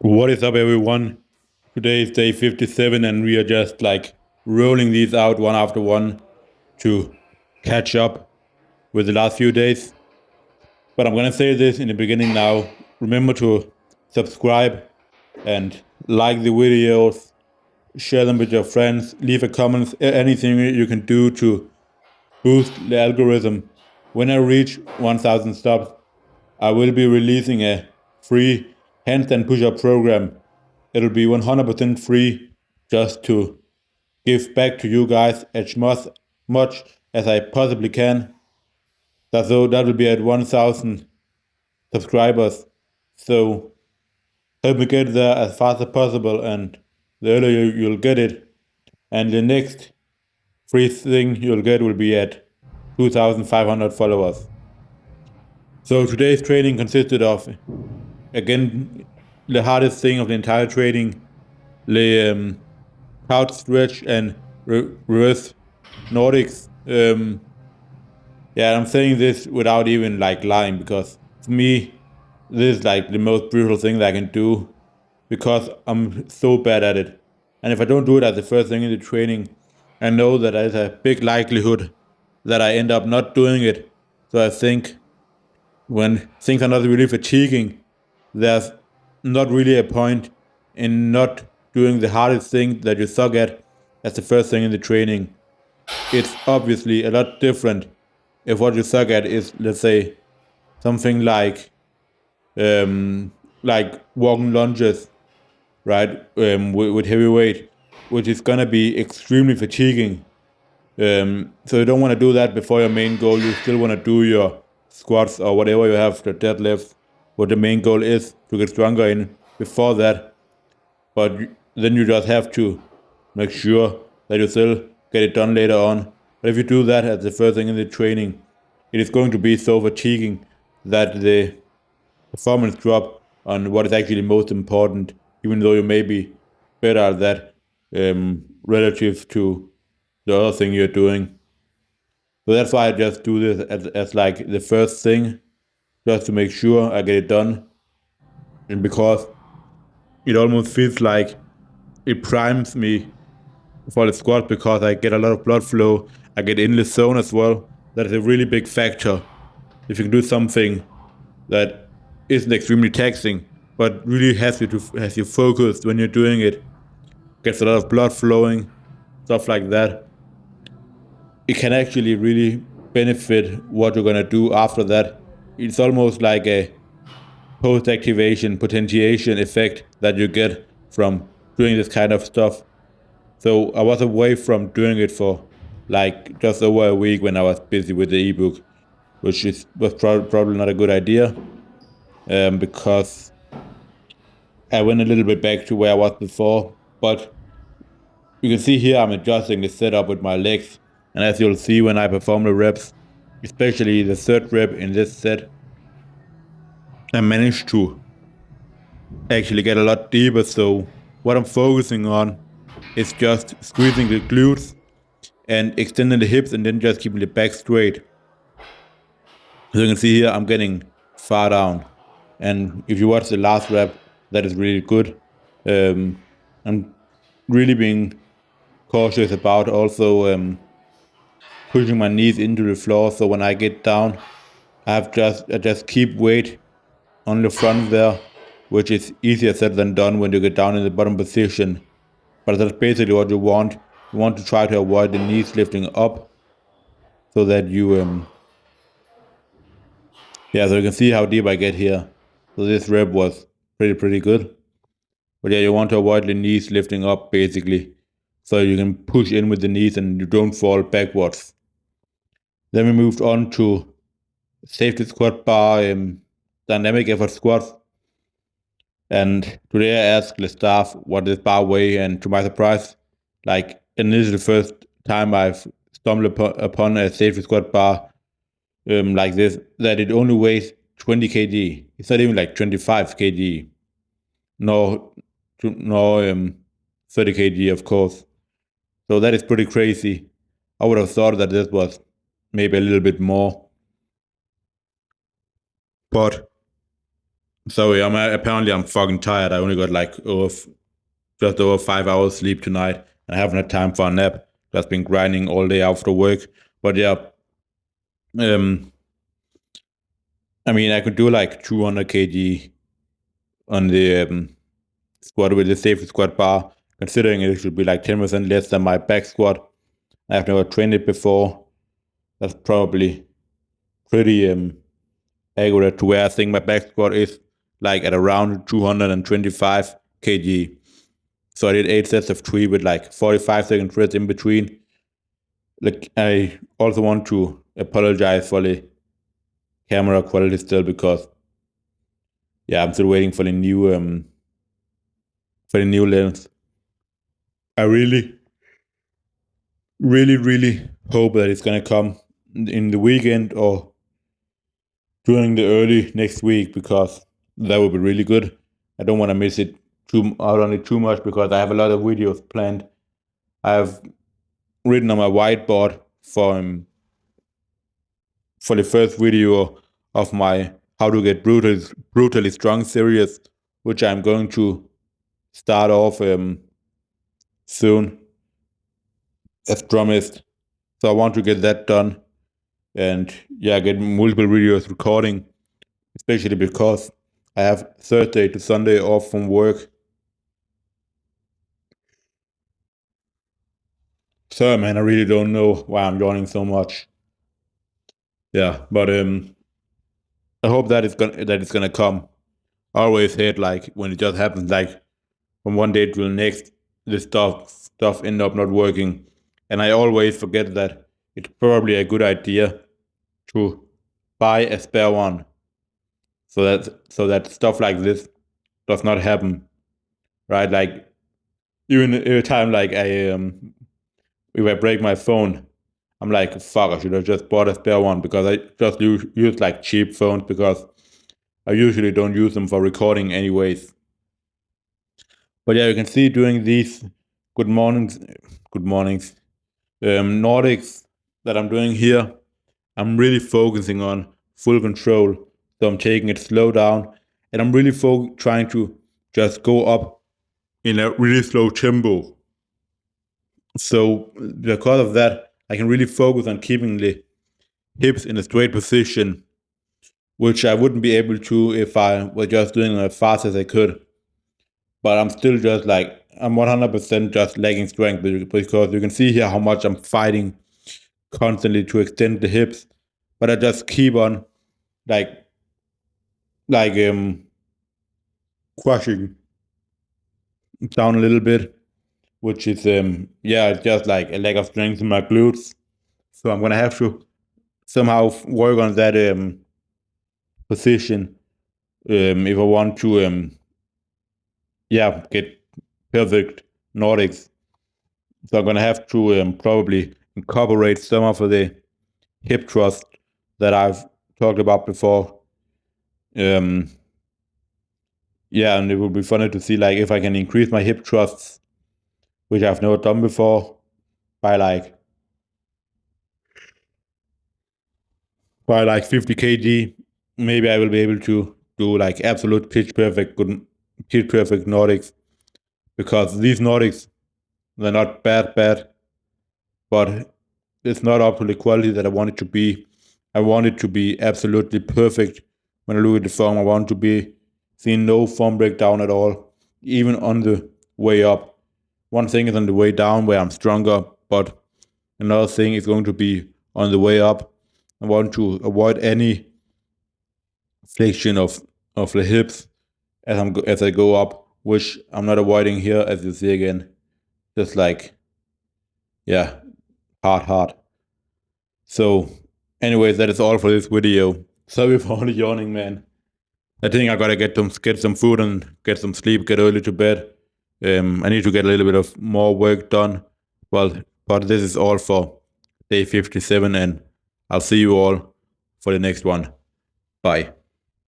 What is up, everyone? Today is day 57, and we are just like rolling these out one after one to catch up with the last few days. But I'm gonna say this in the beginning now. Remember to subscribe and like the videos, share them with your friends, leave a comment, anything you can do to boost the algorithm. When I reach 1000 subs, I will be releasing a free handstand push-up program. It'll be 100% free, just to give back to you guys as much as I possibly can. So that will be at 1000 subscribers. So help me get there as fast as possible, and the earlier you'll get it. And the next free thing you'll get will be at 2500 followers. So today's training consisted of, again, the hardest thing of the entire training, the couch stretch and reverse Nordics. Yeah, I'm saying this without even like lying, because for me, this is like the most brutal thing that I can do, because I'm so bad at it. And if I don't do it as the first thing in the training, I know that there's a big likelihood that I end up not doing it. So I think when things are not really fatiguing, there's not really a point in not doing the hardest thing that you suck at as the first thing in the training. It's obviously a lot different if what you suck at is, let's say, something like walking lunges, right, with heavy weight, which is gonna be extremely fatiguing. So you don't want to do that before your main goal. You still want to do your squats or whatever you have, the deadlifts, what the main goal is to get stronger in before that. But then you just have to make sure that you still get it done later on. But if you do that as the first thing in the training, it is going to be so fatiguing that the performance drop on what is actually most important, even though you may be better at that relative to the other thing you're doing. So that's why I just do this as like the first thing, just to make sure I get it done. And because it almost feels like it primes me for the squat, because I get a lot of blood flow, I get in the zone as well. That is a really big factor. If you can do something that isn't extremely taxing, but really has you focused when you're doing it, gets a lot of blood flowing, stuff like that, it can actually really benefit what you're gonna do after that. It's almost like a post-activation potentiation effect that you get from doing this kind of stuff. So I was away from doing it for like just over a week when I was busy with the ebook, which was probably not a good idea, because I went a little bit back to where I was before. But you can see here I'm adjusting the setup with my legs, and as you'll see when I perform the reps, especially the third rep in this set, I managed to actually get a lot deeper. So what I'm focusing on is just squeezing the glutes and extending the hips, and then just keeping the back straight. So you can see here I'm getting far down, and if you watch the last rep, that is really good. I'm really being cautious about also pushing my knees into the floor, so when I get down, I just keep weight on the front there, which is easier said than done when you get down in the bottom position. But that's basically what you want. You want to try to avoid the knees lifting up, so that you yeah, so you can see how deep I get here. So this rep was pretty good. But yeah, you want to avoid the knees lifting up basically, so you can push in with the knees and you don't fall backwards. Then we moved on to safety squat bar, dynamic effort squats. And today I asked the staff what this bar weigh, and to my surprise, and this is the first time I've stumbled upon a safety squat bar like this, that it only weighs 20 kg. It's not even like 25 kg, no, no 30 kg, of course. So that is pretty crazy. I would have thought that this was maybe a little bit more, but Sorry, apparently I'm fucking tired. I only got like just over 5 hours sleep tonight, and I haven't had time for a nap. Just been grinding all day after work. But yeah, um, I mean, I could do like 200 kg on the squat with the safety squat bar, considering it should be like 10% less than my back squat. I've never trained it before. That's probably pretty accurate to where I think my back squat is, like at around 225 kg. So I did 8 sets of 3 with like 45-second rest in between. Like, I also want to apologize for the camera quality still, because yeah, I'm still waiting for the new lens. I really, really, really hope that it's gonna come in the weekend or during the early next week, because that would be really good. I don't want to miss it out on it too much, because I have a lot of videos planned. I have written on my whiteboard for the first video of my how to get brutally strong series, which I'm going to start off soon, as promised. So I want to get that done, and yeah, get multiple videos recording, especially because I have Thursday to Sunday off from work. So man, I really don't know why I'm yawning so much. Yeah, but I hope that it's gonna come. I always hate like when it just happens, like from one day to the next, this stuff end up not working, and I always forget that it's probably a good idea to buy a spare one, so that stuff like this does not happen, right? Like, even every time like if I break my phone, I'm like, fuck, I should have just bought a spare one, because I just use like cheap phones, because I usually don't use them for recording anyways. But yeah, you can see during these good mornings, Nordics that I'm doing here, I'm really focusing on full control. So I'm taking it slow down, and I'm really trying to just go up in a really slow tempo. So because of that, I can really focus on keeping the hips in a straight position, which I wouldn't be able to if I were just doing it as fast as I could. But I'm still just like, I'm 100% just lacking strength, because you can see here how much I'm fighting constantly to extend the hips. But I just keep on like like crushing down a little bit, which is yeah, it's just like a lack of strength in my glutes. So I'm gonna have to somehow work on that position if I want to yeah, get perfect Nordics. So I'm gonna have to probably incorporate some of the hip thrust that I've talked about before. Um, yeah, and it would be funny to see like if I can increase my hip thrusts, which I've never done before, by like 50 kg. Maybe I will be able to do like absolute pitch perfect Nordics, because these Nordics, they're not bad, but it's not up to the quality that I want it to be. I want it to be absolutely perfect. When I look at the form, I want to be seeing no form breakdown at all, even on the way up. One thing is on the way down where I'm stronger, but another thing is going to be on the way up. I want to avoid any flexion of the hips as I go up, which I'm not avoiding here, as you see again. Just like, yeah, hard. So, anyways, that is all for this video. Sorry for all the yawning, man. I think I gotta get some food and get some sleep, get early to bed. I need to get a little bit of more work done. Well, but this is all for day 57, and I'll see you all for the next one. Bye.